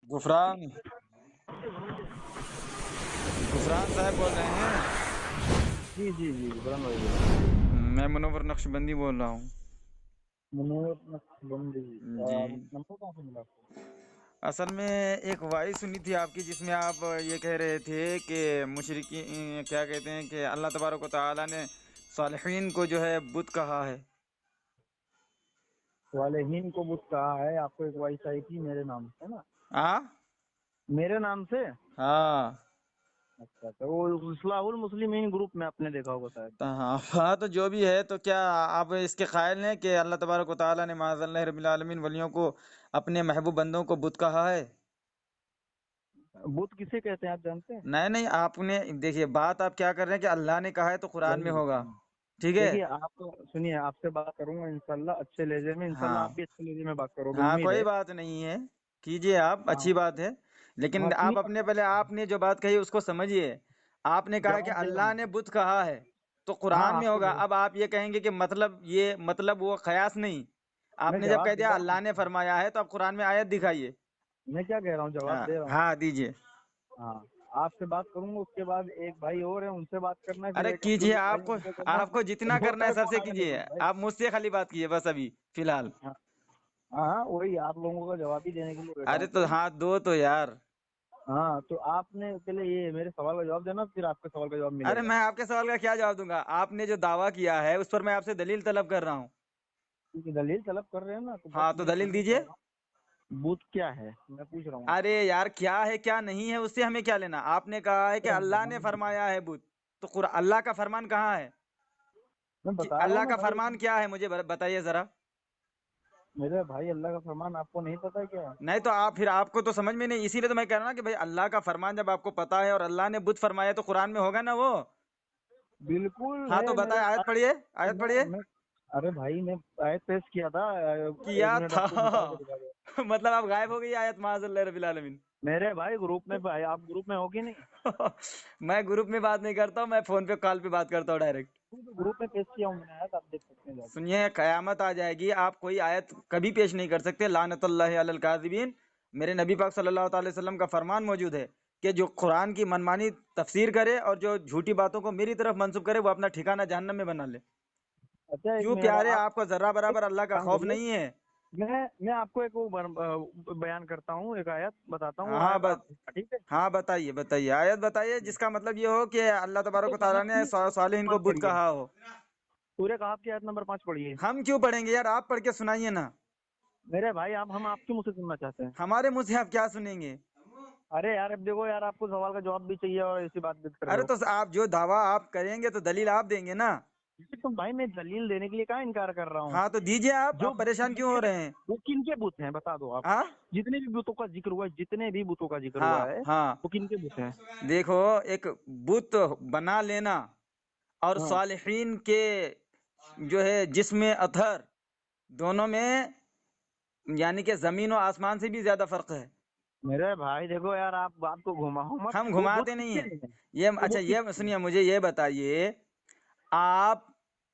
गुफरान गुफरान साहब बोल रहे हैं? जी जी जी बुरहान भाई बोल रहा हूँ। मैं मुनव्वर नक्शबंदी बोल रहा हूँ। मनोहर नक्शबंदी। जी, नंबर कहाँ से मिला आपको? असल में एक वाइस सुनी थी आपकी, जिसमें आप ये कह रहे थे कि मुशरिकी क्या कहते हैं कि अल्लाह तबारक व तआला ने सालिहीन को जो है बुत कहा है। वालेहीन को बुत कहा है। आपको एक वॉइस आई थी मेरे नाम से ना, हाँ मेरे नाम से। हाँ। अच्छा, तो वो इस्लाहुल मुस्लिमीन ग्रुप में आपने देखा होगा शायद। तो हाँ हाँ, तो जो भी है, तो क्या आप इसके कायल हैं कि अल्लाह तबारक व तआला ने माज़अल्लाह रब्बिल आलमीन वलियों को, अपने महबूब बंदों को बुत कहा है? बुत किसे कहते हैं आप जानते हैं? नहीं नहीं, आपने देखिए, बात आप क्या कर रहे हैं कि अल्लाह ने कहा है तो कुरान में वही होगा। हाँ। ठीक है। देखिए, आप सुनिए, आपसे बात करूंगा इंशाल्लाह अच्छे लहजे में। इंशाल्लाह आप हाँ भी अच्छे लहजे में बात करोगे, हाँ, उम्मीद कोई है। बात नहीं है, कीजिए आप, हाँ अच्छी बात है। हाँ, लेकिन आप सुनिए, अपने, पहले आपने जो बात कही उसको समझिए। आपने कहा कि जवाब दे रहा अल्लाह ने हूँ। बुत कहा है तो हाँ, कुरान में आपको होगा। अब आप ये कहेंगे कि मतलब, ये मतलब वो कयास नहीं। मैं आपने जब जवाब कह दे दिया रहा अल्लाह ने हूँ। फरमाया है, तो आप कुरान में आयत दिखाइए। मैं क्या कह रहा हूँ, जवाब हाँ दे रहा हूँ। हाँ, दीजिए। हाँ, आपसे बात करूंगा, उसके बाद एक भाई और है, उनसे बात करना है, फिर अरे एक कीजिए, अब्दुल भाई आपको उनसे करना है। आपको जितना दो करना है तरह सबसे कॉल आएगा मेरे कीजिए। पास भाई। आप मुझसे खाली बात कीजिए बस, अभी फिलहाल। हाँ हाँ हाँ, वही आप लोगों का जवाब ही देने के लिए बैठा अरे हूँ तो सर। हाँ, दो तो यार। हाँ, तो आपने पहले ये मेरे सवाल का जवाब देना, फिर आपके सवाल का जवाब अरे मिलेगा। मैं आपके सवाल का क्या जवाब दूंगा? आपने जो दावा किया है उस पर मैं आपसे दलील तलब कर रहा हूँ। क्योंकि दलील तलब कर रहे हैं ना, तो बस हाँ, तो मैं दलील पूछना चाह दीजिए। रहा हूँ, बूथ क्या है, मैं पूछ रहा हूँ अरे आपसे। यार, क्या है क्या नहीं है उससे हमें क्या लेना? आपने कहा है कि अल्लाह ने फरमाया है बुत, तो अल्लाह का फरमान कहाँ है? मैं कि बता रहा हूँ अल्लाह ना का भाई। फरमान क्या है, मुझे बताइए जरा। मेरे भाई, अल्लाह का फरमान आपको नहीं पता है क्या? नहीं तो आप, फिर आपको तो समझ में नहीं, इसीलिए तो मैं कह रहा हूँ ना कि भाई, अल्लाह का फरमान जब आपको पता है और अल्लाह ने बुत फरमाया, तो कुरान में होगा ना वो। बिल्कुल हाँ, तो है मेरे बताए, आयत भाई। पढ़िए, आयत पढ़िए। मैं अरे भाई, मैं आयत पेश किया था। एक किया मिनट था। आपको निकाल के दिखा दो। मतलब आप गायब हो गई आयत, माज़अल्लाह रब्बिल आलमीन। मेरे भाई ग्रुप में भाई, आप ग्रुप में हो कि नहीं? मैं ग्रुप में बात नहीं करता हूँ, मैं फोन पे कॉल पे बात करता हूँ डायरेक्ट। तो ग्रुप में पेश किया हूँ मैंने आयत, आप देख सकते हैं जाके। सुनिए, कयामत आ जाएगी, आप कोई आयत कभी पेश नहीं कर सकते। लानतुल्लाहि अलल काज़िबीन। मेरे नबी पाक सल्लल्लाहु अलैहि वसल्लम का फरमान मौजूद है कि जो कुरान की मनमानी तफसीर करे और जो झूठी बातों को मेरी तरफ मंसूब करे, वो अपना ठिकाना जहन्नम में बना ले। अच्छा, एक क्यों मिनट प्यारे, आप आपको जर्रा एक बराबर अल्लाह का काम खौफ करिए। नहीं है? मैं आपको एक वो बयान करता हूँ, एक आयत बताता हूँ, वो हाँ आयत बस। आप ठीक है। हाँ बताइए बताइए, आयत बताइए जिसका मतलब ये हो कि अल्लाह तबारक व तआला ने सालिहीन को 5 बुत पढ़िए। कहा हो। सूर्य कहाफ की आयत नंबर 5 पढ़िए। हम क्यों पढ़ेंगे यार, आप पढ़ के सुनाइए ना। मेरे भाई, हम आपके मुंह से सुनना चाहते हैं। हमारे मुंह से आप क्या सुनेंगे? अरे यार, अब देखो यार, आपको सवाल का जवाब भी चाहिए और ऐसी बात भी कर रहे अरे हो। तो आप जो दावा आप करेंगे तो दलील आप देंगे ना। तो भाई, मैं दलील देने के लिए कहाँ इनकार कर रहा हूँ। हाँ तो दीजिए, जो आप परेशान क्यों हो रहे हैं? वो किनके बुत हैं बता दो आप। हाँ जितने भी बुतों का जिक्र हुआ है, जितने भी बुतों का जिक्र हुआ हाँ है, हाँ। वो किनके बुत हैं? देखो, एक बुत बना लेना और हाँ, सालिहीन के जो है जिस्म अतहर, दोनों में यानी कि जमीन और आसमान से भी ज्यादा फर्क है। मेरे भाई देखो यार, आप बात को घुमाओ मत। हम वो बुत घुमाते नहीं किसके हैं। लिए है? ये वो अच्छा, बुत ये किसके लिए सुनिए, मुझे ये बताइए। आप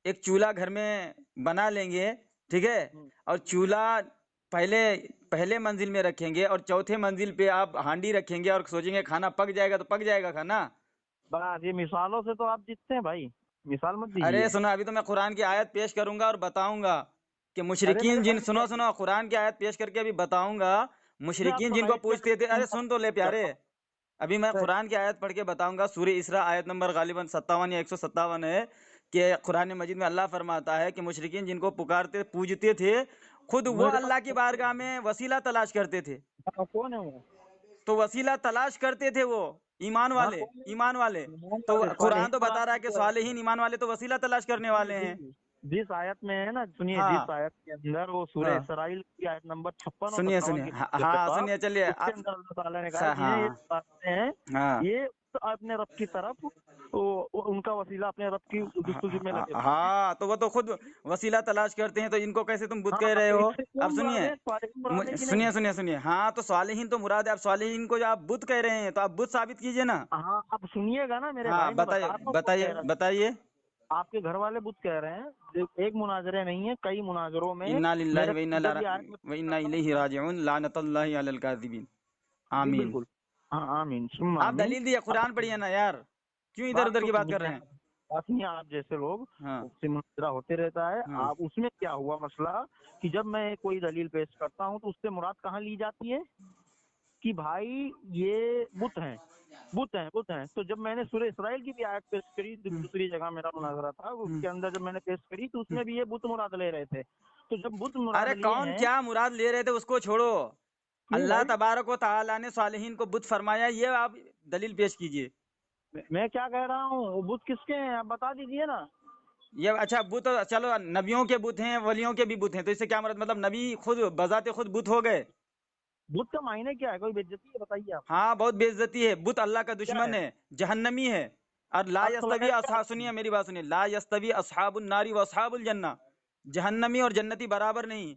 एक चूल्हा घर में बना लेंगे, ठीक है, है? और चूल्हा पहले पहले मंजिल में रखेंगे और चौथे मंजिल पे आप हांडी रखेंगे और सोचेंगे खाना पक जाएगा, तो पक जाएगा खाना? बस ये मिसालों से तो आप जीतते हैं भाई। मिसाल मत अरे दीजिए। सुनो, अभी तो मैं कुरान की आयत पेश करूंगा और बताऊंगा कि अरे मेरे मुशरिकीन जिन, भाई, सुनो सुनो, कुरान की आयत पेश करके अभी बताऊंगा। आप मुशरिकीन जिनको सुनाइए क्या पूछते थे, अरे सुन तो ले प्यारे, करता अभी मैं हूँ। कुरान की आयत पढ़ के बताऊंगा। सूरह इसरा आयत नंबर गालिबन 57 या 157 है कि कुरान मजीद में अल्लाह फरमाता है कि मुशरिकीन जिनको पुकारते पूजते थे, खुद वो मेरे अल्लाह की पास बारगाह में वसीला तलाश करते थे। कौन है वो? तो वसीला तलाश करते थे वो, ईमान हाँ, वाले, कौन है? ईमान वाले। ईमान तो वाले कुरान सालेहीन तो बता मुराद रहा है कि किसको है? सालेहीन ईमान वाले तो वसीला तलाश करने जी वाले हैं। जी। जिस आयत में है ना, सुनिए, जिस हाँ आयत के अंदर वो सूरह हाँ, इसराइल की आयत नंबर 56 और सुनिए 57 सुनिए, की हाँ बात हाँ, करता हूँ, सुनिए, चलिए उसके आप। अंदर अल्लाह ताला ने कहा है जिन्हें ये हाँ बातें हैं, हाँ ये तो अपने रब की तरफ, वो उनका वसीला अपने रब की जस्तुजू में लगे रहते हैं। हाँ, तो वो तो खुद वसीला तलाश करते हैं, तो इनको कैसे तुम बुत कह हाँ, रहे तो हो? इससे अब कौन मुराद सुनिए, है, सालेहीन मुराद है कि नहीं? सुनिए सुनिए सुनिए, हाँ तो सालिहीन तो मुराद है। आप सालिहीन को जो आप बुत कह रहे हैं, तो आप बुत साबित कीजिए ना। हाँ, अब सुनिएगा ना मेरे हाँ भाई, मैं बता बताइए रहा हूँ कौन बताइए कह रहा है। बताइए। आपके घर वाले बुत कह रहे हैं। एक मुनाजरे नहीं है, कई मुनाजरों में इन्ना लिल्लाहि मेरे व इन्ना जब ये आयत में व इन्ना इलैहि राजिऊन, लानतुल्लाहि अलल काज़िबीन। जी आमीन। बिल्कुल। हाँ आमीन सुम्मा आप आमीन। दलील दिए, अब कुरान पढ़िए ना यार, क्यों इधर बात उधर तो की बात कर सुनिए, रहे हैं? बात नहीं, आप जैसे लोग हाँ उससे मुनाजरा होते रहता है। हाँ आप उसमें क्या हुआ मसला कि जब मैं कोई दलील पेश करता हूँ तो उससे मुराद कहाँ ली जाती है कि भाई ये बुत हैं, बुत हैं, बुत हैं। तो जब मैंने सूरह इसराइल की भी आयत पेश करी, हम्म, दूसरी जगह मेरा मुनाजरा था, हम्म, उसके अंदर जब मैंने पेश करी तो हम्म। उसमें भी ये बुत मुराद ले रहे थे। तो जब बुत अरे मुराद लिए कौन हैं, क्या मुराद ले रहे थे उसको छोड़ो, क्यों अल्लाह भाई? तबारक व तआला ने सालिहीन को बुत फरमाया, ये आप दलील पेश कीजिए। मैं क्या कह रहा हूँ, वो बुत किसके हैं आप बता दीजिए ना। ये अच्छा बुत, चलो नबियों के बुत हैं, वलियों के भी बुत हैं, तो इससे क्या मतलब नबी खुद बजाते खुद बुत हो गए? बुत का मायने क्या है, कोई बेइज्जती है बताइए आप। हाँ बहुत बेइज्जती है, बुत अल्लाह का क्या है? दुश्मन है, जहन्नमी है। और ला आप यस्तवी सलाहियत क्या असहा, है? सुनिए मेरी बात सुनिए, ला यस्तवी असहाबुन नारी व असहाबुल जन्ना, जहन्नमी और जन्नती बराबर नहीं।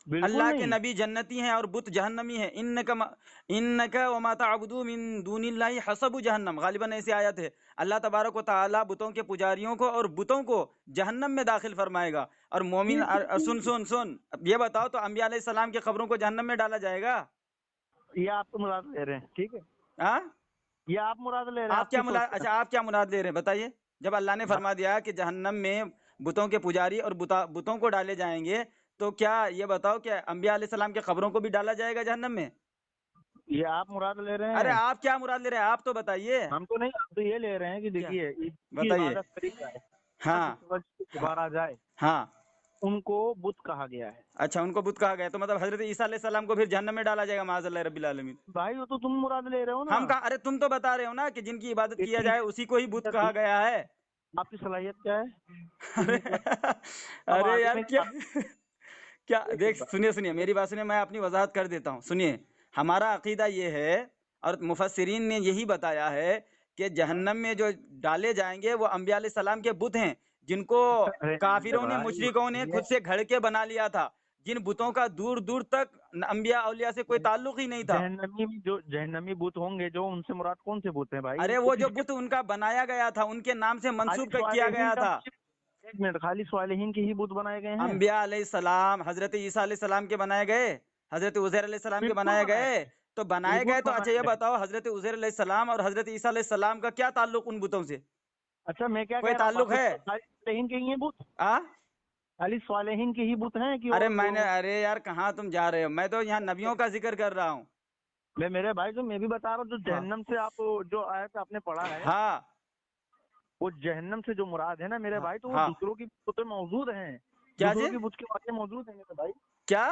बिल्कुल अल्लाह के नहीं। नबी जन्नती हैं और बुत जहन्नमी है। इन्नका वमा तअबुदू मिन दूनिल्लाहि हसबु जहन्नम, गालिबन ऐसी आयत है। अल्लाह तबारक व तआला बुतों के पुजारियों को और बुतों को जहन्नम में दाखिल फरमाएगा। और मोमिन सुन सुन सुन, अब ये बताओ तो अंबिया अलैहि सलाम के कब्रों को जहन्नम में डाला जाएगा? ये आप तो मुराद ले रहे हैं, ठीक है। हाँ, ये आप मुराद ले रहे हैं, आप क्या आपकी सोच मुराद, है। अच्छा आप क्या मुराद ले रहे हैं बताइए? जब अल्लाह ने फरमा दिया कि जहन्नम में बुतों के पुजारी और बुतों को डाले जाएंगे, तो क्या ये बताओ कि अंबिया अलैहि सलाम के कब्रों को भी डाला जाएगा जहन्नम में? ये आप मुराद ले रहे अरे हैं, आप क्या मुराद ले रहे हैं, आप तो बताइए। हम तो नहीं। हम तो ये ले रहे हैं कि क्या, देखिए इसकी बताइए। इबादत करी जाए, चंद हाँ सूरज को पुकारा जाए, हाँ, उनको बुत कहा गया है। अच्छा उनको बुत कहा गया, तो मतलब हजरत ईसा अलैहि सलाम को फिर जहन्नम में डाला जाएगा माज़अल्लाह रब्बिल आलमीन? भाई वो तो तुम मुराद ले रहे हो ना। हम कहा, अरे तुम तो बता रहे हो ना कि जिनकी इबादत किया एक- जाए उसी को ही बुत कहा गया है। आपकी सलाहियत क्या है, अरे कितनी सलाहियत? अब अरे आगे यार में क्या, क्या? क्या एक एक देख, बात। सुनिए सुनिए मेरी बात सुनिए, मैं अपनी वजाहत कर देता हूँ, सुनिए। हमारा अकीदा ये है, और मुफस्सिरीन ने यही बताया है, कि जहन्नम में जो डाले जाएंगे वो अंबिया अलैहि सलाम के बुत हैं, जिनको अरे मेरे काफिरों ने, भाई मुशरिकों ने ये खुद से घड़ के बना लिया था, जिन बुतों का दूर दूर तक अंबिया औलिया से कोई ताल्लुक ही नहीं था। जहन्नमी बुत होंगे जो, उनसे मुराद कौन से बुत हैं भाई, अरे वो वो जो किसके? बुत उनका बनाया गया था, उनके नाम से खाली मंसूब किया स्वालिहीन गया का, था। एक मिनट, खाली स्वालिहीन के ही बुत बनाए गए हैं? अंबिया अलैहिस्सलाम, हजरत ईसा अलैहिस्सलाम के बनाए गए, हजरत उजैर अलैहिस्सलाम के बिल्कुल बनाए बनाए गए। गए, तो बनाए बिल्कुल गए, तो अच्छा बनाए ये गए। बताओ हजरत उजैर अलैहिस्सलाम और हजरत ईसा अलैहिस्सलाम का क्या ताल्लुक उन बुतों से? अच्छा मैं क्या कोई कह रहा हूँ, ताल्लुक है? खाली स्वालिहीन के ही हैं बुत? आ खाली स्वालिहीन के ही बुत हैं कि अरे और मैंने, अरे यार कहाँ तुम जा रहे हो, मैं तो यहाँ नबियों का जिक्र कर रहा हूँ। मैं, मेरे भाई जो मैं भी बता रहा हूँ, जो हाँ जहन्नम से आप जो आयत आपने पढ़ा है, हाँ वो जहन्नम से जो मुराद है ना मेरे हाँ भाई, तो वो हाँ। दूसरों की बुत मौजूद हैं, क्या दूसरों चीज? की बुत के वाक़े मौजूद हैं मेरे भाई। क्या?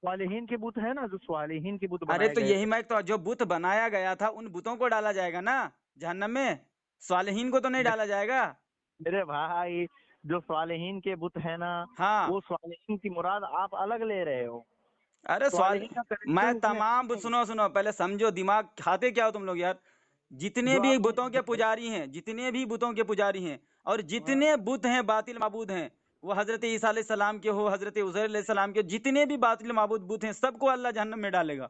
स्वालिहीन के बुत है ना, जो स्वालिहीन के बुत अरे बनाए तो गए यही थे। मैं तो, जो बुत बनाया गया था उन बुतों को डाला जाएगा ना जहन्नम में, सालेहीन को तो नहीं डाला जाएगा। मेरे भाई जो स्वालिहीन के बुत है ना, हाँ, वो स्वालिहीन की मुराद आप अलग ले रहे हो। अरे सवाल, स्वालिहीन का मैं कनेक्शन इसमें है तमाम नहीं। सुनो सुनो पहले समझो, दिमाग खाते क्या हो तुम लोग यार? जितने जो भी आपने बुतों के पुजारी हैं, जितने भी बुतों के पुजारी हैं, और जितने बुत हैं बातिल माबूद हैं, वो हजरत ईसा अलैहि सलाम के हो, हजरत उजैर अलैहि सलाम के, जितने भी बातिल माबूद बुत हैं सबको अल्लाह जहन्नम में डालेगा।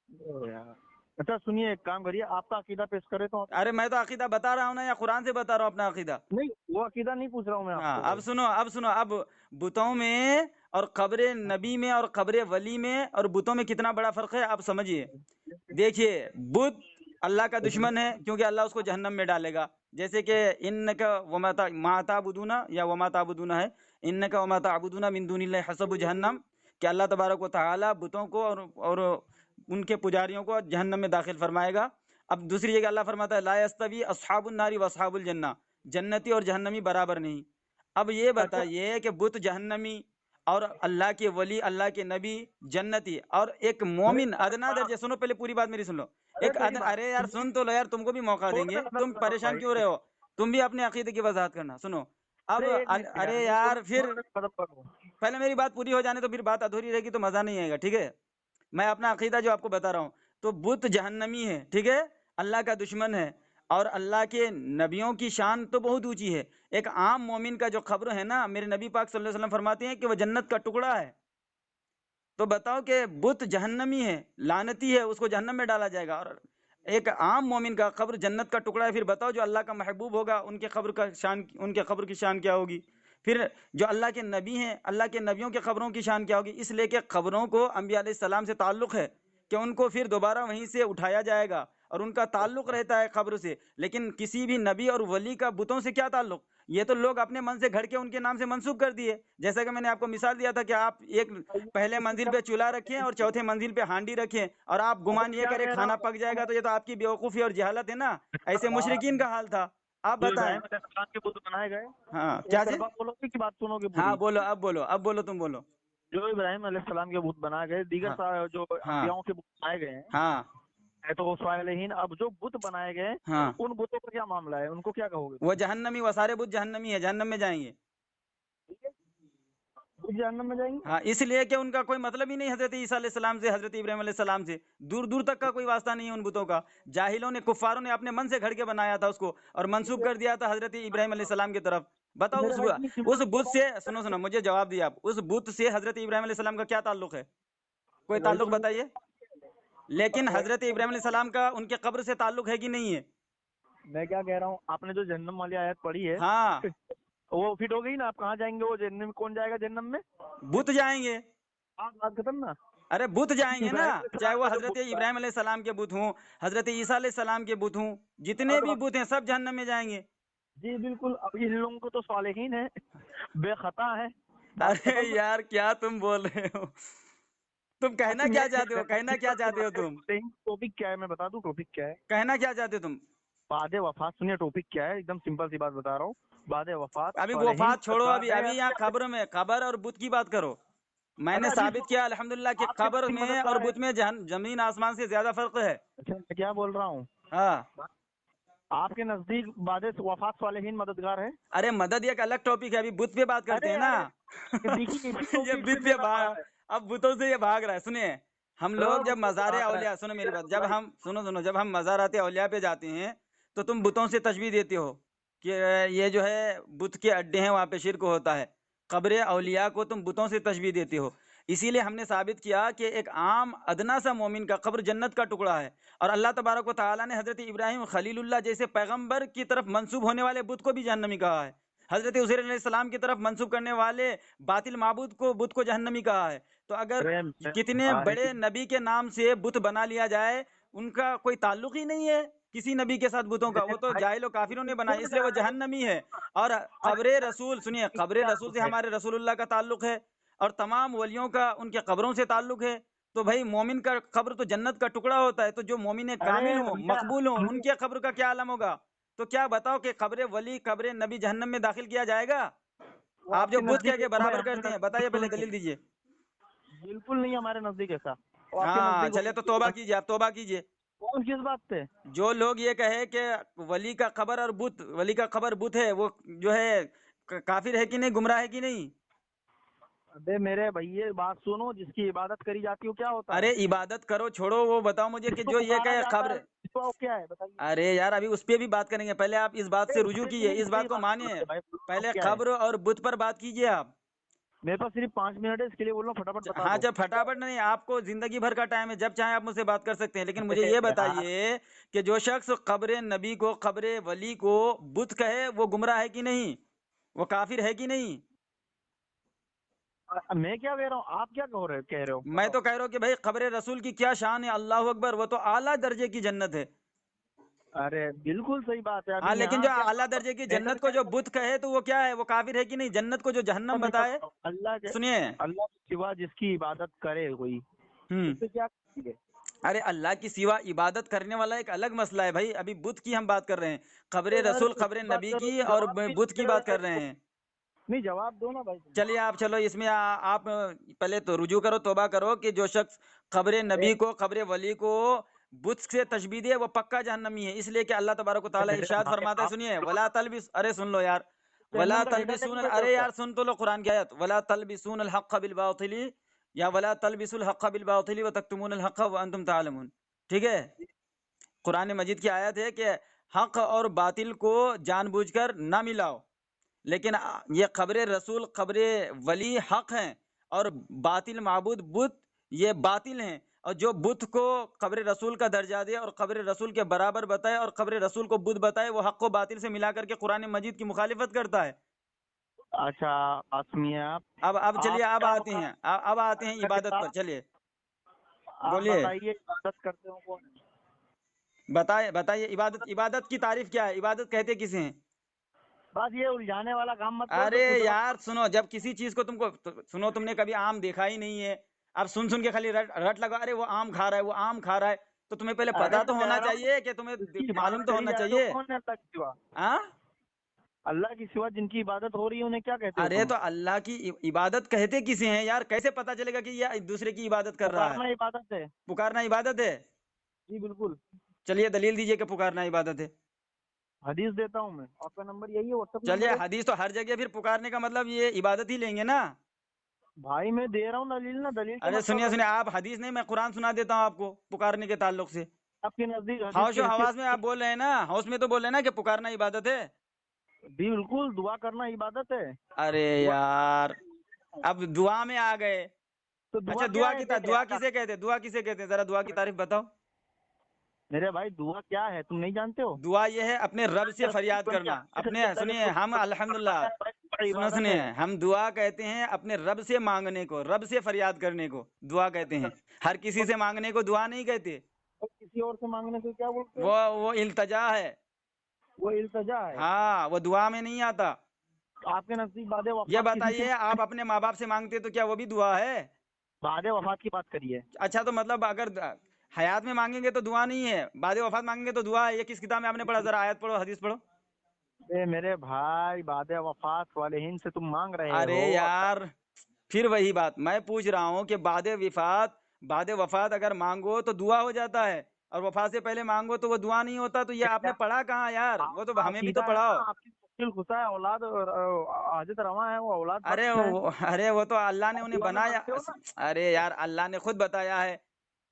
ओ यार, अच्छा सुनिए, एक काम करिए, आपका अकीदा पेश करे तो अरे मैं तो अकीदा बता रहा हूँ ना, या कुरान से बता रहा हूँ अपना अकीदा। नहीं, वो अकीदा नहीं पूछ रहा हूँ मैं हाँ आपको। अब सुनो, अब सुनो, अब बुतों में और कब्र नबी में और कब्र वली में और बुतों में कितना बड़ा फर्क है आप समझिए। देखिए, बुत अल्लाह का दुश्मन है, क्योंकि अल्लाह उसको जहन्नम में डालेगा। जैसे कि इन्नका वमा ताबुदूना, या वमा ताबुदूना है, इन्नका वमा ताबुदूना मिन दुनिल्लाहि हसबु जहन्नम, कि अल्लाह तबारक व तआला बुतों को और उनके पुजारियों को जहन्नम में दाखिल फरमाएगा। अब दूसरी जगह अल्लाह फरमाता है ला यस्तवी अस्हाबुन नारी व अस्हाबुल जन्ना, जन्नती और जहन्नमी बराबर नहीं। अब ये अच्छा बताइए कि बुत जहन्नमी और अल्लाह के वली, अल्लाह के नबी जन्नती, और एक मेरे मोमिन भाई अदना दर्जे, सुनो पहले पूरी बात मेरी सुन लो। अरे एक मेरी बात अरे यार सुनिए, सुन तो लो यार, तुमको भी मौका थोड़ा देंगे, सा तुम अदब करो परेशान भाई। क्यों रहे हो? तुम भी अपने अकीदे की वजाहत करना, सुनो। अब अरे एक मिनट यार, अरे मैं थोड़ा यार फिर थोड़ा सा अदब करो। पहले मेरी बात पूरी हो जाने तो, फिर बात अधूरी रहेगी तो मजा नहीं आएगा, ठीक है? मैं अपना अकीदा जो आपको बता रहा हूँ, तो बुत जहन्नमी है, ठीक है, अल्लाह का दुश्मन है, और अल्लाह के नबियों की शान तो बहुत ऊंची है। एक आम मोमिन का जो खबर है ना, मेरे नबी पाक सल्लल्लाहु अलैहि वसल्लम फरमाते हैं कि वो जन्नत का टुकड़ा है। तो बताओ कि बुत जहन्नमी है, लानती है, उसको जहन्नम में डाला जाएगा, और एक आम मोमिन का खबर जन्नत का टुकड़ा है। फिर बताओ जो अल्लाह का महबूब होगा, उनके खबर का शान, उनके खबर की शान क्या होगी? फिर जो अल्लाह के नबी हैं, अल्लाह के नबियों के खबरों की शान क्या होगी? इसलिए कि खबरों को अंबिया अलैहि सलाम से ताल्लुक़ है, کہ ان کو پھر دوبارہ وہیں سے اٹھایا جائے گا اور ان کا تعلق رہتا ہے قبر سے، لیکن کسی بھی نبی اور ولی کا بتوں سے کیا تعلق؟ یہ تو لوگ اپنے من سے گھڑ کے ان کے نام سے منسوب کر دیے، جیسا کہ میں نے آپ کو مثال دیا تھا کہ آپ ایک پہلے منزل پہ چولہا رکھیں اور چوتھے منزل پہ ہانڈی رکھیں اور آپ ابھی گمان یہ کیا کرے کہہ رہا کھانا پک جائے ہوں، گا، تو یہ تو آپ کی بیوقوفی اور جہالت ہے نا، ایسے مشرکین کا حال تھا۔ آپ جو بتائیں۔ ابراہیم علیہ السلام کے بت بنائے گئے، ہاں کیا ایک جی؟ طرفہ بولو گے کہ بات سنو گے ہاں پوری؟ بولو، اب بولو، اب بولو، تم بولو۔ جو ابراہیم علیہ السلام کے بت بنائے گئے، دیگر ہاں جو ہاں انبیاؤں کے بت بنائے گئے ہیں، ہاں تو صالحین، اب جو بت بنائے گئے ہاں، ان بتوں کا کیا معاملہ ہے؟ ان کو کیا کہو گے تم؟ وہ جہنمی، وہ سارے بت جہنمی ہے، جہنم میں جائیں گے۔ ٹھیک ہے، بت جہنم میں جائیں گے؟ ہاں، اس لیے کہ ان کا کوئی مطلب ہی نہیں حضرت عیسیٰ علیہ السلام سے، حضرت ابراہیم علیہ السلام سے، دور دور تک کا کوئی واسطہ نہیں ہے ان بتوں کا۔ جاہلوں نے، کفاروں نے اپنے من سے گھڑ کے بنایا تھا اس کو اور منسوب کر دیا تھا حضرت ابراہیم علیہ السلام کی طرف۔ بتاؤ میرے بھائی اتنی اس سمپل بت سے، سنو سنو، مجھے جواب دیا آپ، اس بت سے حضرت ابراہیم علیہ السلام کا کیا تعلق ہے؟ کوئی وہی تعلق تو میں بتائیے۔ لیکن حضرت ابراہیم علیہ السلام کا ان کے قبر سے تعلق ہے کہ نہیں ہے؟ کیا کہہ رہا ہوں، آپ نے جو جہنم والی آیت پڑھی ہے ہاں، وہ فٹ ہو گئی نا؟ آپ کہاں جائیں گے؟ وہ جہنم میں کون جائے گا جہنم میں؟ بت جائیں گے۔ بات ختم نا؟ ارے بت جائیں گے نا، ابراہیم علیہ چاہے السلام وہ کا جو حضرت بت تھا، ابراہیم علیہ السلام کے بت ہوں، حضرت عیسیٰ علیہ السلام کے بت ہوں، ہاں جتنے تو بھی بت ہیں سب جہنم میں جائیں گے۔ جی بالکل، اب ان لوگوں کو تو صالحین ہے، بے خطا ہے، بات ارے ختم نا؟ یار کیا تم بول رہے ہو؟ تم کہنا کیا چاہتے ہو؟ کہنا کیا چاہتے ہو تم؟ ٹاپک کیا ہے میں بتا دوں؟ ٹاپک کیا ہے؟ کہنا کیا چاہتے ہو تم؟ بعد وفات، سنیے ٹاپک کیا ہے، ایک دم سمپل سی بات بتا رہا ہوں۔ بعد وفات ابھی صالحین وفات چھوڑو، مددگار ابھی ہے ابھی یہاں خبر میں قبر اور بت کی بات کرو۔ میں نے ارے ابھی ثابت کیا الحمدللہ کہ آپ کے قبر نبی میں اور مددگار ہے۔ بت میں زمین آسمان سے زیادہ فرق ہے۔ اچھا، میں کیا بول رہا ہوں، ہاں، آپ کے نزدیک بعد وفات صالحین مددگار ہے؟ ارے مدد ایک الگ ٹاپک ہے، ابھی بت پہ بات کرتے ارے ہیں نا۔ دیکھیے اسی یہ ٹاپک سے بت پہ میرا سوال ہے۔ اب بتوں سے یہ بھاگ رہا ہے۔ سنیے، ہم لوگ جب مزار بھاگ رہا اولیاء، سنو میری بات، جب ہم، سنو، جب ہم مزارات اولیاء پہ جاتے ہیں تو تم بتوں سے تشبیہ دیتے ہو کہ یہ جو ہے بت کے اڈے ہیں، وہاں پہ شرک ہوتا ہے۔ قبر اولیاء کو تم بتوں سے تشبیہ دیتے ہو، اسی لیے ہم نے ثابت کیا کہ ایک عام ادنا سا مومن کا قبر جنت کا ٹکڑا ہے، اور اللہ تبارک و تعالیٰ نے حضرت ابراہیم خلیل اللہ جیسے پیغمبر کی طرف منسوب ہونے والے بت کو بھی جہنمی کہا ہے، حضرت عزیر علیہ السلام کی طرف منسوب کرنے والے باطل معبود کو، بت کو جہنمی کہا ہے۔ تو اگر کتنے بڑے نبی کے نام سے بت بنا لیا جائے، ان کا کوئی تعلق ہی نہیں ہے کسی نبی کے ساتھ بتوں کا، وہ تو جاہل و کافروں نے بنایا، اس لیے وہ جہنمی ہے۔ اور قبر رسول، سنیے، قبر رسول سے ہمارے رسول اللہ کا تعلق ہے، اور تمام ولیوں کا ان کے قبروں سے تعلق ہے۔ تو بھائی مومن کا قبر تو جنت کا ٹکڑا ہوتا ہے، تو جو مومن کامل ارے ہوں، بھیا، مقبول ہوں، ان کے قبر کا کیا عالم ہوگا؟ تو کیا بتاؤ کہ قبر ولی، قبر نبی جہنم میں داخل کیا جائے گا؟ وہ آپ آپ جو کے بت نزدیک کہہ کے ایسا ہے، برابر ہمارے کرتے ہیں، نزدیک بتائیے، بالکل پہلے نہیں دلیل دیجئے۔ ہے، بالکل نہیں ہمارے نزدیک ایسا۔ وہ آپ کے ہاں نزدیک چلے تو توبہ کیجئے، آپ توبہ کیجئے۔ کون کس بات پہ؟ جو لوگ یہ کہے کہ ولی کا قبر اور بت، ولی کا قبر بت ہے، وہ جو ہے کافر ہے کہ نہیں، گمراہ ہے کہ نہیں؟ ابے میرے بھائی بات سنو، جس کی عبادت کری جاتی ہے کیا ہوتا ہے؟ ارے عبادت کرو چھوڑو، وہ بتاؤ مجھے کہ جس کو جو یہ پکارا کہے جاتا قبر، ہے اس کو کیا ہے بتائیے؟ ارے یار ابھی اس پہ بھی بات کریں گے، پہلے آپ اس بات سے رجوع کیجئے، نہیں، اس صحیح بات کو بات مانیے، ہے بھائی، اب پہلے کیا ہے؟ قبر اور بت پر بات کیجئے آپ۔ میرے پاس صرف 5 منٹ ہے، اس کے لیے بول رہا ہوں، فٹافٹ بتا ہاں دو۔ جب پھٹافٹ نہیں، آپ کو زندگی بھر کا ٹائم ہے، جب چاہیں آپ مجھ سے بات کر سکتے ہیں، لیکن مجھے یہ یار بتائیے کہ جو شخص قبر نبی کو، قبر ولی کو بت کہے، وہ گمراہ ہے کہ نہیں، وہ کافر ہے کہ نہیں؟ میں کیا کہہ رہا ہوں، آپ کیا کہہ رہے ہو میں بتاؤ؟ تو کہہ رہا ہوں کہ بھائی قبر رسول کی کیا شان ہے، اللہ اکبر، وہ تو اعلیٰ درجے کی جنت ہے۔ ارے بالکل صحیح بات ہے، ہاں ابھی لیکن یہاں جو کیا اعلیٰ درجے کی میں تو جنت کو کیا جو بت کہے تو وہ کیا ہے، وہ کافر ہے کہ نہیں؟ جنت کو جو جہنم میں بتائے، بتاؤں، اللہ کے سنیے، اللہ کے سوا جس کی عبادت کرے کوئی، ہوں، اس سے کیا کریں گے؟ ارے اللہ کی سوا عبادت کرنے والا ایک الگ مسئلہ ہے بھائی، ابھی بت کی ہم بات کر رہے ہیں، قبر یار رسول، قبر بات نبی کرو کی تو اور جواب بھی بت کی دے بات رہے کر رہے ہیں۔ نہیں، جواب دو نا بھائی تم۔ چلیے آپ، چلو اس میں آپ پہلے تو رجوع کرو، توبہ کرو کہ جو شخص قبر نبی کو، قبر ولی کو بت سے تشبیہ دے، وہ پکا جہنمی ہے، اس لیے کہ اللہ تبارک و تعالیٰ میرے ارشاد بھائی فرماتا ہے، آپ سنیے، ولا تلبس، ارے سن لو یار، ولا جہنم کا ٹھیکہ تلبسون، کیسے بیٹھے ارے ہوتا یار ہے؟ سن تو لو قرآن کی آیت، ولا تلبسون الحق بالباطل، یا ولا تلبسوا الحق بالباطل وتکتمون الحق وانتم تعلمون، ٹھیک ہے؟ قرآن مجید کی آیت ہے کہ حق اور باطل کو جان بوجھ کر نہ ملاؤ، لیکن یہ قبر رسول، قبر ولی حق ہیں، اور باطل معبود بت یہ باطل ہیں، اور جو بت کو قبر رسول کا درجہ دے اور قبر رسول کے برابر بتائے اور قبر رسول کو بت بتائے، وہ حق و باطل سے ملا کر کے قرآن مجید کی مخالفت کرتا ہے۔ اچھا بات سنیے آپ اب چلیے، اب کیا آتے ہوگا؟ ہیں، اب آتے ہیں اللہ کے عبادت پر، ساتھ چلیے۔ آپ बोलिए, بتائیے عبادت کرتے ہو کون؟ بتائیے عبادت کی تعریف کیا ہے؟ عبادت کہتے کسے ہیں؟ بس یہ الجھانے والا کام مت کرو، جو ارے خود یار سنو، جب کسی چیز کو سنو، تم نے کبھی آم دیکھا ہی نہیں ہے، اب سن کے خالی رٹ لگا، ارے وہ آم کھا رہا ہے، وہ آم کھا رہا ہے، تو تمہیں پہلے ارے پتا تو میں ہونا کہہ رہا ہوں چاہیے کہ تمہیں جس کی معلوم عبادت تو کری ہونا جائے تو چاہیے. کون ہے اللہ کے سوا؟ ہاں، اللہ کی سوا جن کی عبادت ہو رہی ہے انہیں کیا کہتے ہو ارے تم؟ تو اللہ کی عبادت کہتے کسے ہیں یار؟ کیسے پتا چلے گا کہ یہ دوسرے کی عبادت کر رہا ہے؟ پکارنا عبادت ہے، پکارنا عبادت ہے؟ جی بالکل. چلیے دلیل دیجئے کہ پکارنا عبادت ہے. حدیث دیتا ہوں میں، آپ کا نمبر یہی ہے، واٹس ایپ چلیے نمبر ہے. حدیث تو ہر جگہ، پھر پکارنے کا مطلب یہ عبادت ہی لیں گے نا. بھائی میں دے رہا ہوں دلیل، نا دلیل کے ارے مطلب سنیے ہے. سنیے، آپ حدیث نہیں، میں قرآن سنا دیتا ہوں آپ کو پکارنے کے تعلق سے. آپ کے نزدیک حدیث ہوش کی و حواس میں آپ حیثیت؟ بول رہے ہیں نا، ہوش میں تو بول رہے ہیں نا کہ پکارنا عبادت ہے. جی بالکل، دعا کرنا عبادت ہے. ارے دعا یار، اب دعا میں آ گئے. تو اچھا دعا کیا ہے دعا کسے کہتے ہیں؟ دعا کسے کہتے ہیں؟ ذرا دعا کی تعریف بتاؤ. میرے بھائی دعا کیا ہے تم نہیں جانتے ہو؟ دعا یہ ہے اپنے رب سے فریاد کرنا. اپنے سنیے، ہم الحمدللہ، عبادت سنیے، ہے. ہم دعا کہتے ہیں اپنے رب سے مانگنے کو، رب سے فریاد کرنے کو دعا کہتے ہیں. ہر کسی سے مانگنے کو دعا نہیں کہتے. کسی اور سے مانگنے سے کیا بولتے ہو؟ وہ التجا ہے. وہ التجا ہے. ہاں، وہ دعا میں نہیں آتا. آپ کے نزدیک بعد یہ وفات کسی سے بتائیے، آپ اپنے ماں باپ سے مانگتے تو کیا وہ بھی دعا ہے؟ بعد وفات کی بات کریے. اچھا تو مطلب اگر حیات میں مانگیں گے تو دعا نہیں ہے، بعد وفات مانگیں گے تو دعا ہے. یہ کس کتاب میں آپ نے پڑھا؟ ذرا آیت پڑھو، حدیث پڑھو. اے میرے بھائی، بعد وفات صالحین سے تم مانگ رہے ارے ہو. یار، پھر وہی بات میں پوچھ رہا ہوں کہ بعد وفات اگر مانگو تو دعا ہو جاتا ہے، اور وفات سے پہلے مانگو تو وہ دعا نہیں ہوتا. تو یہ آپ نے پڑھا کہاں یار؟ وہ تو آپ کا ہمیں بھی تو عقیدہ ہے پڑھاؤ. نا، آپ کی مشکل خدا ہے، اولاد حاجت رواں ہے، وہ اولاد ارے بخش ہے. ارے وہ تو اللہ نے انہیں دعا میں بنایا. مانگتے ہو نا. ارے یار، اللہ نے خود بتایا ہے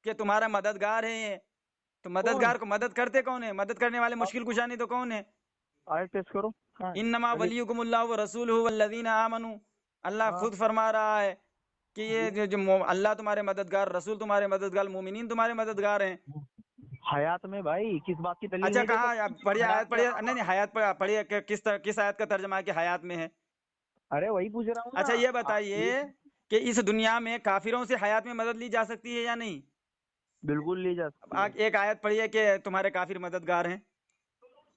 کہ تمہارا مددگار ہے یہ. تو کون؟ مددگار کو مدد کرتے کون ہے؟ مدد کرنے والے مشکل کشا نہیں تو کون ہے؟ آیت پیش کرو. کہاں ہے؟ انما دلیل. ولیکم اللہ ورسولہ والذین آمنوا. اللہ ہاں خود فرما رہا ہے کہ یہ جو اللہ تمہارے مددگار، رسول تمہارے مددگار، مومنین تمہارے مددگار ہیں. حیات میں بھائی کس بات کی دلیل اچھا نہیں کہاں دیتے؟ پڑھیے، حیات آیت کے پڑھیے. نہیں علاوہ. نہیں، حیات پڑھیے کہ کس آیت کا ترجمہ ہے کہ حیات میں ہے. ارے وہی پوچھ رہا ہوں نا. اچھا یہ بتائیے کہ اس دنیا میں کافروں سے حیات میں مدد لی جا سکتی ہے یا نہیں؟ بالکل لی جا سکتی ہے. ایک آیت پڑھیے کہ تمہارے کافر مددگار ہیں.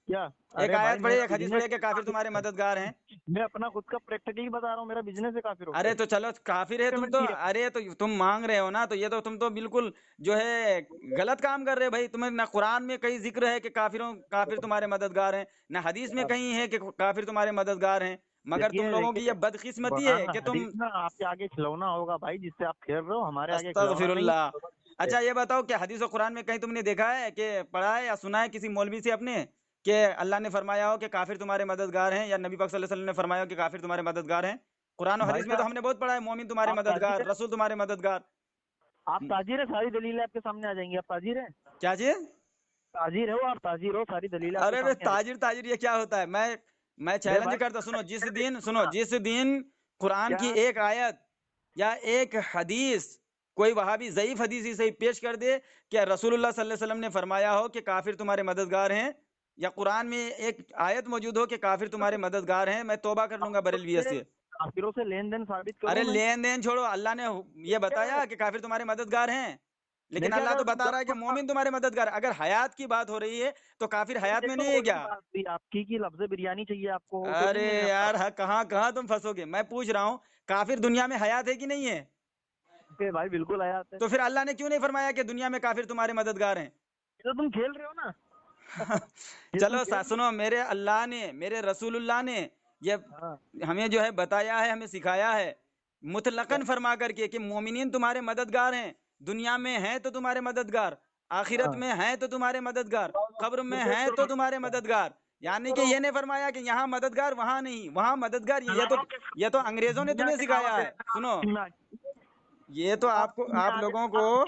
کیا؟ ایک ارے بھائی آیت پڑھیے، میرا ایک حدیث بزنس پڑھیے کہ کافر تمہارے مددگار ہیں. میں اپنا خود کا پریکٹیکلی بتا رہا ہوں، میرا بزنس ہے کافروں ارے سے. تو چلو کافر ہے تم پیمنٹ تو. کی ہے. ارے تو تم مانگ رہے ہو نا، تو یہ تو تم تو بالکل جو ہے غلط کام کر رہے ہو بھائی. تمہیں نہ قرآن میں کہیں ذکر ہے کہ کافر تمہارے مددگار ہیں، نہ حدیث میں کہیں ہے کہ کافر تمہارے مددگار ہیں. مگر تم دیکھیے لوگوں کی دیکھیے، یہ بدقسمتی ہے قرآن کہ تم. حدیث نا آپ کے آگے کھلونا ہوگا بھائی، جس سے آپ کھیل رہے ہو. ہمارے آگے استغفر کھلونا نہیں اللہ. ہے. اچھا یہ بتاؤ کہ حدیث و قرآن میں کہیں تم نے دیکھا ہے کہ پڑھا ہے یا سنا ہے کسی مولوی سے اپنے کہ اللہ نے فرمایا ہو کہ کافر تمہارے مددگار ہیں، یا نبی پاک صلی اللہ علیہ وسلم نے فرمایا ہو کہ کافر تمہارے مددگار ہیں؟ قرآن و بھائی حدیث میں تو صاحب ہم نے بہت پڑھا ہے مومن تمہارے آپ مددگار، تاجر ہیں، رسول تمہارے مددگار. آپ تاجر ہیں، ساری دلیلیں آپ کے سامنے آ جائیں گی. آپ تاجر ہیں، کیا چیز؟ تاجر ہو آپ، تاجر ہو، ساری دلیلیں آپ کے ارے سامنے آ جائیں تاجر یہ کیا ہوتا ہے؟ میں گی. چیلنج کرتا. سنو، جس دن قرآن کی کیا؟ ایک آیت یا ایک حدیث کوئی وہابی ضعیف حدیث ہی صحیح پیش کر دے کہ رسول اللہ صلی اللہ علیہ وسلم نے فرمایا ہو کہ کافر تمہارے مددگار ہیں، یا قرآن میں ایک آیت موجود ہو کہ کافر تمہارے مددگار ہیں، میں توبہ کر لوں گا بریلویت سے. کافروں سے لین دین ثابت ارے کروں میں. لین دین چھوڑو، اللہ نے یہ بتایا کہ کافر تمہارے مددگار ہیں، میں لیکن کیا اللہ تو کروں بتا رہا ہے کہ مومن تمہارے مددگار. اگر حیات کی بات ہو رہی ہے تو کافر حیات میں نہیں ہے کیا؟ آپ کی لفظ بریانی چاہیے آپ کو، وہ دے دیں ارے گے میں آپ یار کہاں تم پھنسو گے؟ میں پوچھ رہا ہوں کافر دنیا میں حیات ہے کہ نہیں ہے؟ کو. بھائی بالکل آیات ہے. تو پھر اللہ نے کیوں نہیں فرمایا کہ دنیا میں کافر تمہارے مددگار ہیں؟ یہ تو تم کھیل رہے ہو نا. یہ تم چلو کھیل سنو، میرے اللہ نے، میرے رسول اللہ نے یہ ہاں. ہمیں جو ہے بتایا ہے، ہمیں سکھایا ہے مطلقاً فرما کر کے کہ مومنین تمہارے مددگار ہیں. دنیا میں ہیں تو تمہارے مددگار، آخرت میں ہیں تو تمہارے مددگار، قبر میں ہیں تو تمہارے مددگار. یعنی کہ یہ نہیں فرمایا کہ یہاں مددگار وہاں نہیں، وہاں مددگار. یہ تو انگریزوں نے تمہیں سکھایا ہے. سنو، یہ تو آپ لوگوں کو.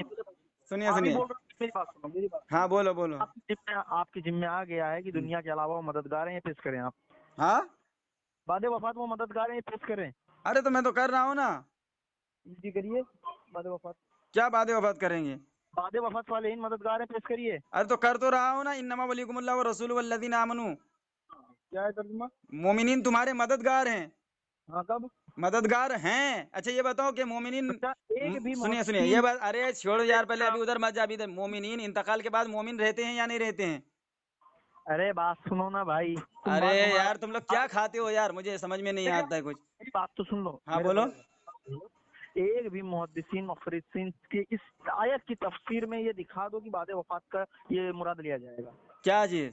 سنیے آپ ہی سنیے. بول رہے ہو، میری بات سنو، میری بات ہاں سنو. بولو. آپ کے ذمہ آ گیا ہے کہ دنیا کے علاوہ وہ مددگار ہیں، یہ پیش کریں. آپ ہاں، بعد وفات وہ مددگار ہیں، یہ پیش کریں. ارے تو میں تو کر رہا ہوں نا. جی کریے. بعد وفات، کیا بعد وفات کریں گے؟ بعد وفات صالحین مددگار ہیں، پیش کریے. ارے تو کر تو رہا ہوں نا. انما ولیکم اللہ ورسول والذین آمنوا. کیا ہے ترجمہ؟ مومنین تمہارے مددگار ہیں. ہاں کب؟ मददगार हैं। अच्छा ये बताओ कि मोमिनीन, अच्छा एक भी सुनिए सुनिए ये बात, अरे छोड़ो यार, पहले अभी उधर मत जा, अभी मोमिनीन इंतकाल के बाद मोमिन रहते हैं या नहीं रहते हैं? अरे बात सुनो ना भाई, तुम अरे बात घुमा यार तुम लोग क्या खाते हो यार, मुझे समझ में नहीं आता है कुछ। मेरी बात तो सुन लो, हाँ मेरे बोलो। भाई। एक भी मुहद्दिसीन मुफस्सिरीन की इस आयत की तफसीर में ये दिखा दो कि बाद वफात का ये मुराद लिया जाएगा, क्या चीज?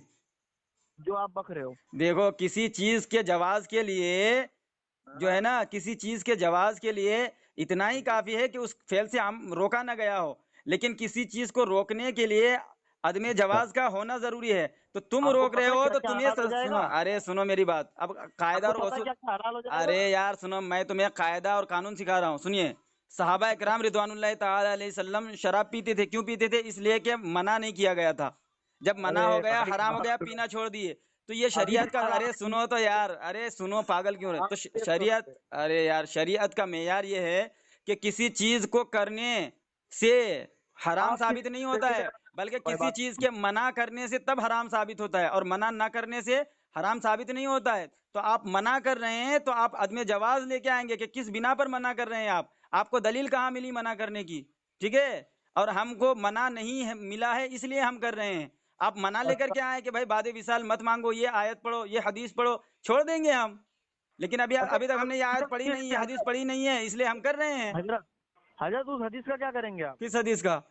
जो आप बक रहे हो। देखो किसी चीज के जवाज के लिए, जो है हाँ, ना, किसी चीज के जवाज के लिए इतना ही काफी है कि उस फेल से हम रोका ना गया हो, लेकिन किसी चीज को रोकने के लिए अदम अच्छा, जवाज का होना जरूरी है। तो तुम आपको रोक रहे पता है हो क्या तो क्या तुम्हें हलाल हो सुनो, जाएगा? अरे सुनो मेरी बात, अब कायदा आपको और पता है उसूल। क्या क्या हलाल हो जाएगा? अरे यार सुनो, मैं तुम्हें कायदा और कानून सिखा रहा हूँ, सुनिए। सहाबा इकराम रिदवानुल्लाह ताला अलैहि वसल्लम शराब पीते थे, क्यों पीते थे? इसलिए कि मना नहीं किया गया था। जब मना अरे हो गया, भाई हराम हो बात गया, सुनो, पीना छोड़ दिए। तो ये अभी भी शरीयत का, हलाल अरे नहीं सुनो तो यार, अरे सुनो, पागल क्यों रहे? आप तो पेश शरीयत, करोगे। अरे यार शरीयत का मेयार ये है कि किसी चीज को करने से हराम आप साबित नहीं होता है, किस बल्कि भाई किसी बात चीज के मना करने से तब हराम साबित होता है, और मना ना करने से हराम साबित नहीं होता है। तो आप मना कर रहे हैं तो आप अदम जवाज लेके आएंगे कि किस बिना पर मना कर रहे हैं आप, आपको दलील कहाँ मिली मना करने की? ठीक है, और हमको मना नहीं है, मिला है, इसलिए हम कर रहे हैं। आप मना लेकर अच्छा के आए कि भाई बादे विशाल मत मांगो, ये आयत पढ़ो, ये हदीस पढ़ो, छोड़ देंगे हम। लेकिन अभी अच्छा अभी तक हमने ये आयत पढ़ी नहीं है, हदीस पढ़ी नहीं है, इसलिए हम कर रहे हैं। हजरत, हजरत उस हदीस का क्या करेंगे आप? किस हदीस का?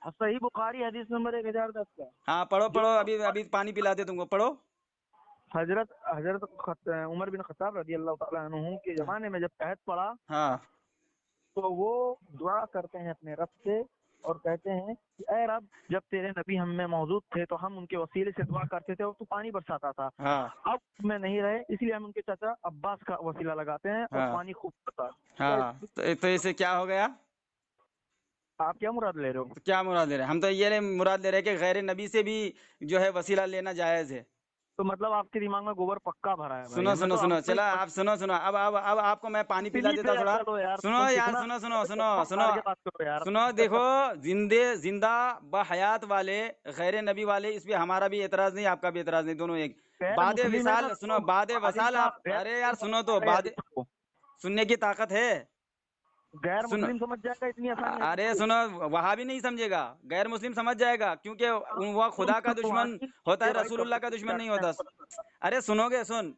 सही बुखारी हदीस नंबर 1010 का, हाँ पढ़ो जो पढ़ो, अभी अभी पानी पिलाते तुमको, पढ़ो। हजरत हजरत उमर बिन खत्ताब रजी अल्लाह तआला अन्हु के जमाने में जब कहत पड़ा, हाँ तो वो दुआ करते हैं अपने रब से और कहते हैं कि ऐ रब, जब तेरे नबी हम में मौजूद थे तो हम उनके वसीले से दुआ करते थे और तू पानी बरसाता था। हाँ अब में नहीं रहे, इसलिए हम उनके चाचा अब्बास का वसीला लगाते हैं और हाँ पानी खूब पड़ता है। हाँ, तो इसे क्या हो गया? आप क्या मुराद ले रहे हो? तो क्या मुराद ले रहे हैं? हम तो ये मुराद ले रहे हैं कि गैर नबी से भी जो है वसीला लेना जायज है। तो मतलब आपके दिमाग में गोबर पक्का भरा है भाई, सुनो हमें सुनो तो सुनो, हमको चला आप सुनो सुनो, अब आपको मैं पानी पिला इसी देता पे थोड़ा। चलो यार, सुनो तुम यार, कितना सुनो सुनो सुनो सुनो, मार के बात करो यार। सुनो देखो, जिंदा बहयात वाले गैर नबी वाले, इस पे हमारा भी एतराज नहीं, आपका भी एतराज नहीं, दोनों एक। गैर बाद मुस्लिम है ना, विसाल तो सुनो, बाद बुखारी वसाल का आप, गैर अरे यार मुस्लिम सुनो समझ तो, जाएगा बाद हदीस को, सुनने की ताकत है। गैर सुनो, मुस्लिम समझ जाएगा इतनी आसानी हदीस अरे को। सुनो, वहां भी नहीं समझेगा, गैर मुस्लिम समझ जाएगा, क्योंकि वह खुदा का वहाँ दुश्मन की होता है, ये भाई रसूलुल्लाह का दुश्मन नहीं होता। कब अरे सुनोगे, सुन,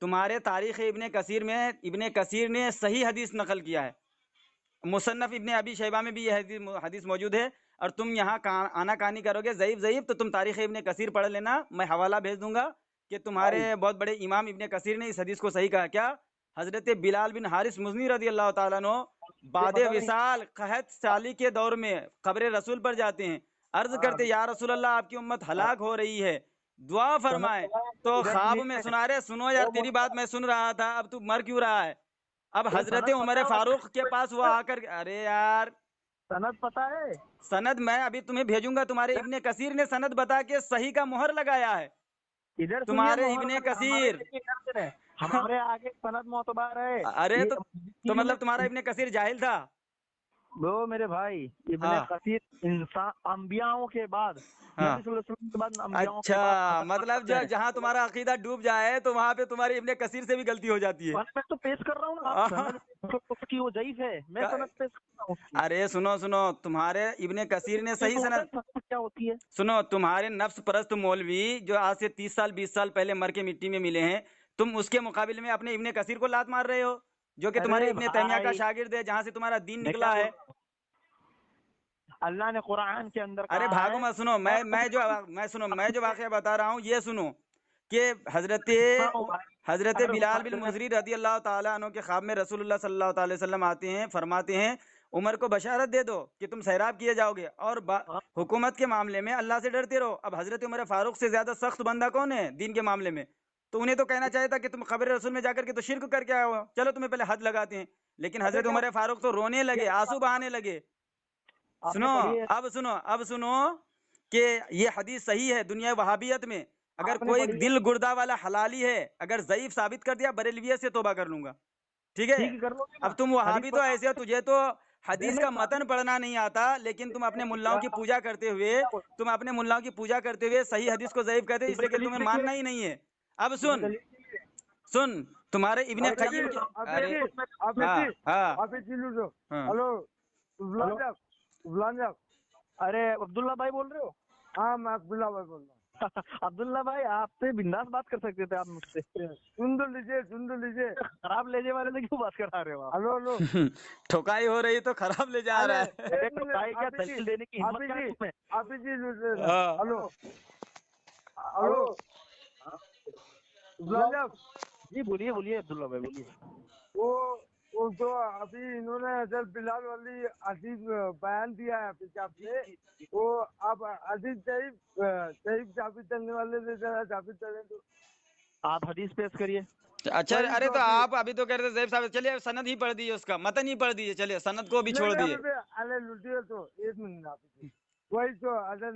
तुम्हारे तारीख इब्ने कसीर में इब्ने कसीर ने सही हदीस नकल किया है, मुसन्नफ इब्ने अबी शैबा में भी यह हदीस मौजूद है। और तुम यहाँ आनाकानी करोगे ज़ईफ ज़ईफ, तो तुम तारीख इब्ने कसीर पढ़ लेना, मैं हवाला भेज दूंगा कि तुम्हारे भाई बहुत बड़े इमाम इब्ने कसीर ने इस हदीस को सही कहा। क्या? हजरत बिलाल बिन हारिस मुज़नी रदी अल्लाह ताला अन्हु ये बाद पता नहीं। विसाल कहत साली के दौर में कब्र रसूल पर जाते हैं, अर्ज हाँ करते या रसूल अल्लाह, आपकी उम्मत हलाक हो रही है, दुआ समझ फरमाए। चला, तो इधर ख्वाब सुनिए, में सुना रहे, सुनो यार, वो तेरी बात मैं सुन रहा था, अब तू मर क्यों रहा है? अब ये हजरत सनद पता उमर है फारूक के पास वो आपको? आकर, अरे यार, सनद पता है? सनद मैं अभी तुम्हें भेजूंगा, तुम्हारे इब्ने कसीर ने सनद बता के सही का मोहर लगाया है, इधर सुनिए, तुम्हारे मोहर इब्ने लगा हमारे कसीर। लिए इधर सुने, हमारे आगे सनद मोतबार है अरे ये तो में। मतलब तुम्हारा इब्ने कसीर जाहिल था? वो मेरे भाई, इब्ने हाँ कसीर इंसान अंबियाओं के बाद, हाँ, नबी सल्लल्लाहु अलैहि वसल्लम के बाद, अंबियाओं के बाद अच्छा, मतलब खत्म जो है। जहां तुम्हारा अकीदा डूब जाए तो वहां पे तुम्हारे इब्ने कसीर से भी गलती हो जाती है। और मैं तो पेश कर रहा हूँ ना, आप सनद की वो ज़ईफ है, मैं सनद पेश कर रहा हूँ उसकी। अरे सुनो सुनो, तुम्हारे इब्ने कसीर ने ये सही तो होता है, सनद, सनद क्या होती है? सुनो, तुम्हारे नफ्स परस्त मौलवी जो आज से 30 साल 20 साल पहले मर के मिट्टी में मिले हैं, तुम उसके मुकाबले में अपने इब्ने कसीर को लात मार रहे हो, जो कि तुम्हारे अरे इब्ने तैमिया का भाई, शागिर्द है, जहां से तुम्हारा दीन मैं क्या निकला बोल है। रहा हूँ, अल्लाह ने कुरान के अंदर अरे कहा भागो है, मत, सुनो, मैं जो वाकया बता रहा हूँ ये सुनो, कि हजरत भाई, हजरत अगर बिलाल बिन हजरत मुजरी रदी अल्लाह ताला अन्हु के ख्वाब में रसूलुल्लाह सल्लल्लाहु अलैहि वसल्लम आते हैं, फरमाते हैं उमर को बशारत दे दो कि तुम सैराब किए जाओगे, और हुकूमत के मामले में अल्लाह से डरते रहो। अब हजरत उमर फारूक से ज्यादा सख्त बंदा कौन है दीन के मामले में? तो उन्हें तो कहना चाहिए था कि तुम खबर रसूल में जाकर के तो शिरक करके आए हो, चलो तुम्हें पहले हद लगाते हैं। लेकिन पता है हजरत क्या उमर फारूक तो रोने लगे, आंसू बहाने लगे। आपने सुनो, पढ़ी है? अब सुनो कि ये हदीस सही है। दुनिया वहाबियत में अगर आपने कोई पढ़ी है? दिल गुर्दा वाला हलाली है, अगर ज़ईफ साबित कर दिया, बरेलवियत से तोबा कर लूंगा, ठीक है? ठीक कर लोगे अब ना? तुम हदीस वहाबी तो पढ़ा ऐसे हो, आपने? तुझे तो हदीस मैंने का मतन साबित पढ़ना नहीं आता, लेकिन तुम अपने मुल्लाओं किया। की पूजा करते हुए, क्या बोला? तुम अपने मुल्लाओं की पूजा करते हुए सही हदीस को ज़ईफ कहते हो, तुम्हें इसलिए कि दलील तुम्हें चाहिए? मानना ही नहीं है। अब तुम्हें सुन, दलील चाहिए? सुन, तुम्हारे इब्ने आप कय्यम देखिए, के आप अरे देखिए, आप हाँ देखिए, हाँ आप देखिए लो। हाँ हेलो गुलाम गुलाम, अरे अब्दुल्ला भाई बोल रहे हो? हाँ मैं अब्दुल्ला भाई बोल रहा अब्दुल्ला भाई आपसे बिंदास बात कर सकते थे आप मुझसे। हूँ। सुन तो लीजिए। खराब लेने वाले से क्यों बात करा रहे हो आप? हेलो ठोकाई हो रही तो खराब ले जा अरे रहा है। अरे एक मिनट, भाई क्या आप जी, दलील देने की आप हिम्मत क्या है जी, तुम्हें? आप जी हाँ हेलो हेलो गुलाम, जी बोलिए बोलिए अब्दुल्ला भाई बोलिए। वो तो अभी इन्होंने अजल बिलाल वाली अजीब बयान दिया है पिशाब से, वो आप अजीब सही साबित करने वाले से जरा साबित करें तो। आप हदीस पेश करिए। अच्छा वही अरे तो तो अभी आप अभी तो कह रहे थे ज़ैफ साहब, चलिए सनद ही पढ़ दीजिए, उसका मतन ही पढ़ दीजिए, चलिए सनद को भी छोड़ नहीं दिए। अभी अरे लुटिए तो एक मिनट आप जी। वही तो अजल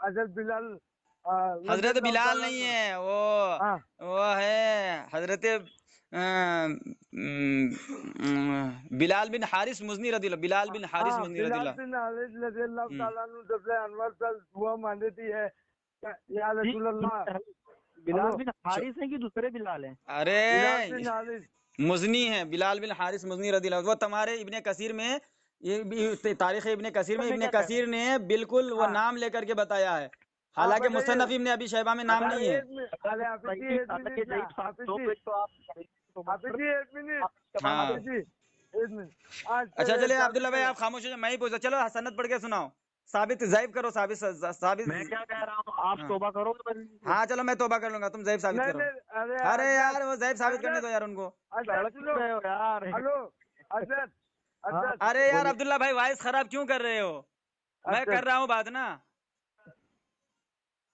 अजल बिलाल हजरत रज़ियल्लाहु बिलाल ताला नहीं अन्हु। है हाँ वो है हजरत बिलाल बिन हारिस मुजनी रदिल्ला, बिलाल बिन हारिस हाँ मुजनी बिलाल रदिल्ला। बिन हारिस रज़ियल्लाहु ताला अन्हु जब से अनवर साल दुआ मांगती है या रसूल अल्लाह। बिलाल हेलो बिन हारिस हैं कि दूसरे बिलाल हैं? बिलाल अरे बिन हारिस। मुजनी है, बिलाल बिन हारिस मुजनी रदिल्ला, वो तुम्हारे इब्ने कसीर में, ये भी तारीख इब्ने कसीर में में इब्ने क्या कह रहे कसीर ने बिल्कुल वो हाँ नाम लेकर के बताया है, हाँ हालांकि बताइए। मुसन्नफ इब्ने अबी शैबा में नाम नहीं है। एक मिनट अरे आप जी एक हालांकि मिनट ना जईफ साहब आप दो जी पेज तो आप एक मिनट हाँ आप जी एक मिनट आज अच्छा चले चलिए साबित अब्दुल्ला भाई करें। आप खामोश हो जाए, मैं ही पूछता, चलो सनद पढ़ के सुनाओ, साबित ज़ैफ करो, साबित साबित। मैं क्या कह रहा हूँ, आप हाँ तौबा करोगे बंदे हाँ चलो मैं तौबा कर लूंगा, तुम ज़ैफ साबित नहीं करो। नहीं अरे अरे अजद यार वो ज़ैफ साबित करने अजद दो यार उनको। अजद लड़क सुनो। रहे हो यार। हेलो अजद हाँ अजद अरे यार बोलिए। अब्दुल्ला भाई वॉइस खराब क्यों कर रहे हो, मैं कर अजद रहा हूँ बात ना।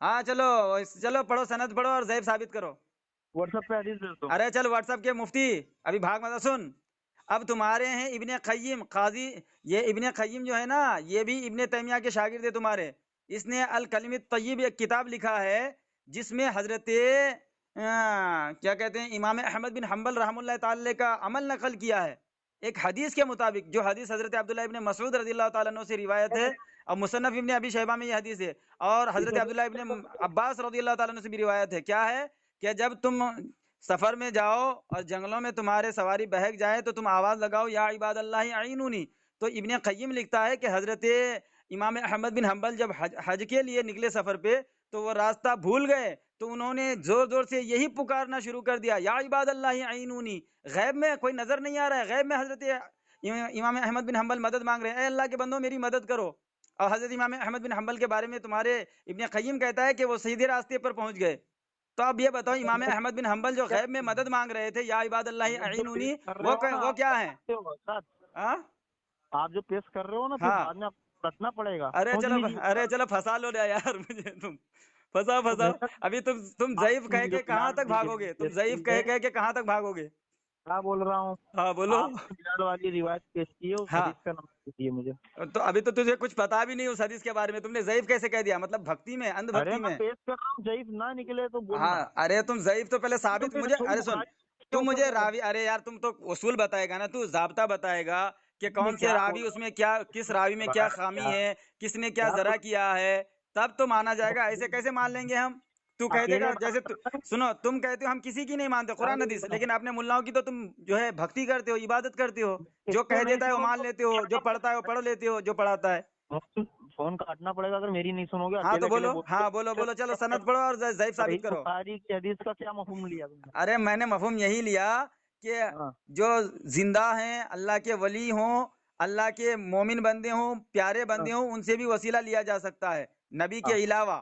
हाँ चलो चलो पढ़ो, सनद पढ़ो और ज़ैफ साबित करो। व्हाट्सएप पे हदीस भेज दो। अरे चल व्हाट्सएप के मुफ्ती, अभी भाग मत सुन। अब तुम्हारे हैं इब्ने क़य्यिम काजी, ये इब्ने क़य्यिम जो है ना, ये भी इब्ने तैमिया के शागिर्द है तुम्हारे। इसने अल कलिमत तय्यिब एक किताब लिखा है, जिसमें हजरत क्या कहते हैं इमाम अहमद बिन हम्बल रहमतुल्लाह ताला का अमल नकल किया है, एक हदीस के मुताबिक, जो हदीस हजरत अब्दुल्लाह इब्ने मसऊद रज़ियल्लाहु ताला अन्हु से रिवायत है, और मुसन्नफ इब्ने अबी शैबा में ये हदीस है, और हजरत अब्दुल्लाह इब्ने अब्बास रज़ियल्लाहु ताला अन्हु से भी रिवायत है। क्या है कि जब तुम सफर में जाओ और जंगलों में तुम्हारे सवारी बहक जाए तो तुम आवाज लगाओ या इबादल्लाह अईनुनी। तो इब्ने क़य्यिम लिखता है कि हजरत इमाम अहमद बिन हम्बल जब हज के लिए निकले सफर पे, तो वो रास्ता भूल गए, तो उन्होंने जोर जोर से यही पुकारना शुरू कर दिया, या इबादल्लाह अईनुनी। गैब में कोई नजर नहीं आ रहा है, गैब में हजरत इमाम अहमद बिन हम्बल मदद मांग रहे हैं, अल्लाह के बंदो मेरी मदद करो। और हजरत इमाम अहमद बिन हम्बल के बारे में तुम्हारे इब्ने क़य्यिम कहता है कि वो सीधे रास्ते पर पहुंच गए। तो अब ये बताओ, इमाम अहमद बिन हम्बल जो गैब में मदद मांग रहे थे, या इबादल्लाह जो अईनुनी, पेश कर रहे हो ना वो आप, क्या है? साथ हाँ आप जो पेश कर रहे हो ना, फिर हाँ बाद में आपको रखना पड़ेगा, अरे समझ चलो लीजिए। अरे चलो फंसा लो ना यार मुझे तुम, फंसाओ फंसाओ। अभी तुम आप ज़ईफ कह जो के कहाँ बिलाल तक वाली भागोगे, तुम पेश ज़ईफ की कह है, कह के कहाँ तक भागोगे? क्या बोल रहा हूँ, हाँ बोलो। आप जो बिलाल वाली रिवायत पेश की है उस हाँ हदीस का नाम दीजिए मुझे। तो अभी तो तुझे कुछ पता भी नहीं उस हदीस के बारे में, तुमने ज़ईफ कैसे कह दिया, मतलब भक्ति में, अरे अंधभक्ति मैं में। पेश कर रहा हूँ, जईफ ना निकले तो बोलना। हाँ अरे तुम ज़ईफ तो पहले तो साबित, फिर मुझे थोड़ी अरे सुन, बुखारी के तू ऊपर मुझे मैं रावी, अरे यार तुम तो उसूल बताएगा ना, तू ज़ाब्ता बताएगा कि मैं कौन से क्या बोल रावी, रहा उसमें क्या, किस रावी में क्या खामी हूँ, है, किसने क्या क्या जरा बोल किया है, तब तो माना जाएगा, ऐसे कैसे मान लेंगे हम? तू कह अकेले देगा बात जैसे करना है। सुनो, तुम कहते हो हम किसी की नहीं मानते कुरान हदीस, लेकिन अपने मुल्लाओं की तो तुम जो है भक्ति करते हो, इबादत करते हो, जो इसको कह नहीं देता है वो मान सुनोगे लेते हो, जो पढ़ता है वो पढ़ लेते हो, जो पढ़ाता है। तो फोन काटना पड़ेगा अगर मेरी नहीं सुनोगे, हाँ अकेले तो अकेले बोलो, बोलोगे। हाँ बोलो बोलो, चलो सनद पढ़ो और ज़ईफ सही साबित करो। बुखारी की हदीस का क्या मफहूम लिया तुमने? अरे मैंने मफहूम यही लिया कि हाँ जो जिंदा हैं, अल्लाह के वली हों, अल्लाह के मोमिन बंदे हों, प्यारे हाँ बंदे हों, उनसे भी वसीला लिया जा सकता है, नबी के हाँ। अलावा।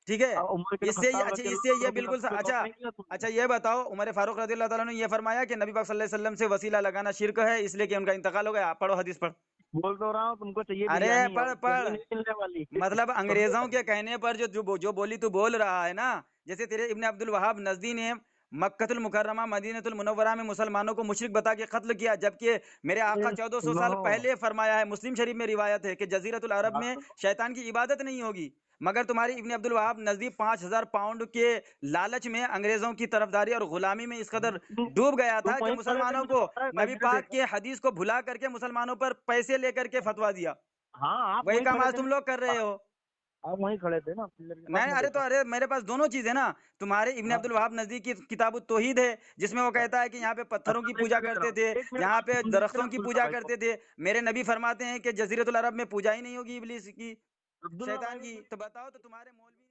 ठीक है, अब उमर बिन इससे खत्ताब अच्छा, रजी इससे अल्लाह ये के बिल्कुल पे गौर अच्छा, नहीं किया तुमने? अच्छा ये बताओ, उमर फारूक रज़ी अल्लाह ताला ने ये फरमाया कि नबी पाक सल्लल्लाहु अलैहि वसल्लम से वसीला लगाना शिर्क है, इसलिए कि उनका इंतकाल हो गया। पढ़ो हदीस पढ़। बोल तो रहा हूँ, तुमको चाहिए अरे बिरयानी और पढ़ बिरयानी पढ़, नहीं मिलने वाली। मतलब समझे? अंग्रेजों के कहने पर जो बोली तू बोल रहा है ना, जैसे तेरे इब्ने अब्दुल वहाब नजदी ने मक्कतुल मुकर्रमा मदीनतुल मुनव्वरा में मुसलमानों को मुशरिक बता के कत्ल किया, जबकि मेरे आका 1400 सुनो साल पहले फरमाया है, मुस्लिम शरीफ में रिवायत है कि जजीरतुल अरब बात में सुनो। शैतान की इबादत नहीं होगी। मगर तुम्हारी इब्ने अब्दुल वहाब नजदी 5000 पाउंड के लालच में अंग्रेजों की तरफदारी और गुलामी में इस कदर डूब गया तुम था कि वहीं खड़े थे, मुसलमानों मुझे को पता है, नबी वीडियो पाक देखा। के हदीस को भुला करके मुसलमानों पर पैसे लेकर के फतवा दिया। हाँ आप वही वहीं काम खड़े आज थे तुम ना। लोग कर रहे हो। आप वहीं खड़े थे ना पिलर के पास, नहीं, मैं अरे तो देखा। अरे मेरे पास दोनों चीज है ना। तुम्हारे इब्न हाँ, अब्दुल वहाब नजदीक की किताब तौहीद है, जिसमें वो कहता है कि यहाँ पे पत्थरों अच्छा की मैं पूजा इधर देख रहा करते हूँ, थे, एक मिनट यहाँ पे सुन लीजिए दरख्तों ना की अब्दुल्ला पूजा भाई को। करते थे। मेरे नबी फरमाते हैं कि जजीरतुल अरब में पूजा ही नहीं होगी इब्लीस की, अब्दुल्ला भाई शैतान को की। कोई तो बताओ तो तुम्हारे मौलवी